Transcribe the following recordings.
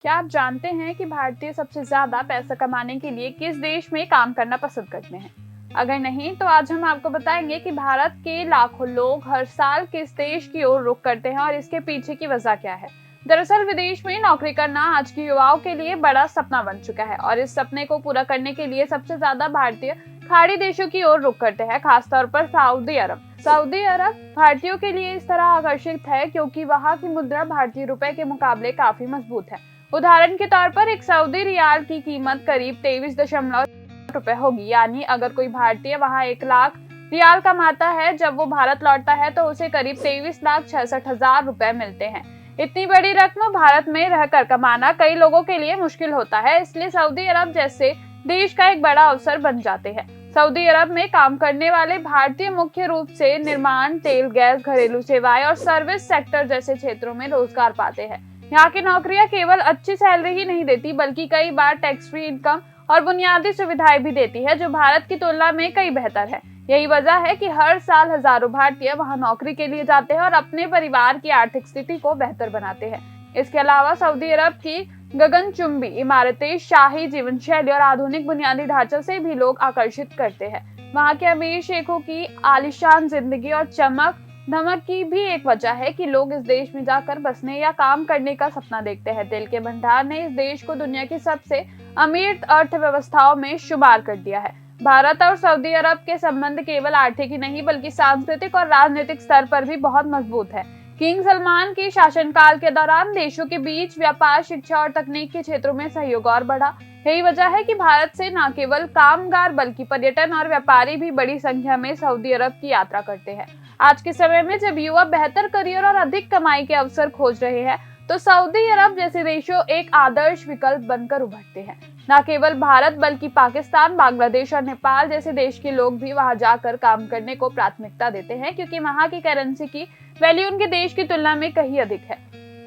क्या आप जानते हैं कि भारतीय सबसे ज्यादा पैसा कमाने के लिए किस देश में काम करना पसंद करते हैं? अगर नहीं तो आज हम आपको बताएंगे कि भारत के लाखों लोग हर साल किस देश की ओर रुख करते हैं और इसके पीछे की वजह क्या है। दरअसल विदेश में नौकरी करना आज के युवाओं के लिए बड़ा सपना बन चुका है और इस सपने को पूरा करने के लिए सबसे ज्यादा भारतीय खाड़ी देशों की ओर रुख करते हैं, खासतौर पर सऊदी अरब। सऊदी अरब भारतीयों के लिए इस तरह आकर्षित है क्योंकि वहां की मुद्रा भारतीय रुपए के मुकाबले काफी मजबूत है। उदाहरण के तौर पर एक सऊदी रियाल की कीमत करीब 23.8 रुपए होगी, यानी अगर कोई भारतीय वहां 1 लाख रियाल कमाता है, जब वो भारत लौटता है तो उसे करीब 23,66,000 रुपए मिलते हैं। इतनी बड़ी रकम भारत में रहकर कमाना कई लोगों के लिए मुश्किल होता है, इसलिए सऊदी अरब जैसे देश का एक बड़ा अवसर बन जाते हैं। सऊदी अरब में काम करने वाले भारतीय मुख्य रूप से निर्माण, तेल, गैस, घरेलू सेवाएं और सर्विस सेक्टर जैसे क्षेत्रों में रोजगार पाते हैं। यहाँ की नौकरियां केवल अच्छी सैलरी ही नहीं देती, बल्कि कई बार टैक्स फ्री इनकम और बुनियादी सुविधाएं भी देती है, जो भारत की तुलना में कई बेहतर है। यही वजह है कि हर साल हजारों भारतीय वहां नौकरी के लिए जाते हैं और अपने परिवार की आर्थिक स्थिति को बेहतर बनाते हैं। इसके अलावा सऊदी अरब की गगनचुंबी इमारतें, शाही जीवन शैली और आधुनिक बुनियादी ढांचे से भी लोग आकर्षित करते हैं। वहाँ के अमीर शेखों की आलीशान जिंदगी और चमक धमक की भी एक वजह है कि लोग इस देश में जाकर बसने या काम करने का सपना देखते हैं। तेल के भंडार ने इस देश को दुनिया की सबसे अमीर अर्थव्यवस्थाओं में शुमार कर दिया है। भारत और सऊदी अरब के संबंध केवल आर्थिक ही नहीं बल्कि सांस्कृतिक और राजनीतिक स्तर पर भी बहुत मजबूत है। किंग सलमान के शासनकाल के दौरान देशों के बीच व्यापार, शिक्षा और तकनीक के क्षेत्रों में सहयोग और बढ़ा। यही वजह है कि भारत से न केवल कामगार बल्कि पर्यटन और व्यापारी भी बड़ी संख्या में सऊदी अरब की यात्रा करते हैं। आज के समय में जब युवा बेहतर करियर और अधिक कमाई के अवसर खोज रहे हैं, तो सऊदी अरब जैसे देशों एक आदर्श विकल्प बनकर उभरते हैं। न केवल भारत बल्कि पाकिस्तान, बांग्लादेश और नेपाल जैसे देश के लोग भी वहां जाकर काम करने को प्राथमिकता देते हैं, क्योंकि वहां की करेंसी की वैल्यू उनके देश की तुलना में कहीं अधिक है।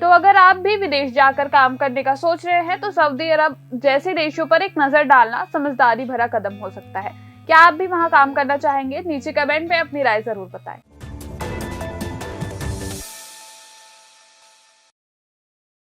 तो अगर आप भी विदेश जाकर काम करने का सोच रहे हैं तो सऊदी अरब जैसे देशों पर एक नजर डालना समझदारी भरा कदम हो सकता है। क्या आप भी वहां काम करना चाहेंगे? नीचे कमेंट में अपनी राय जरूर बताएं।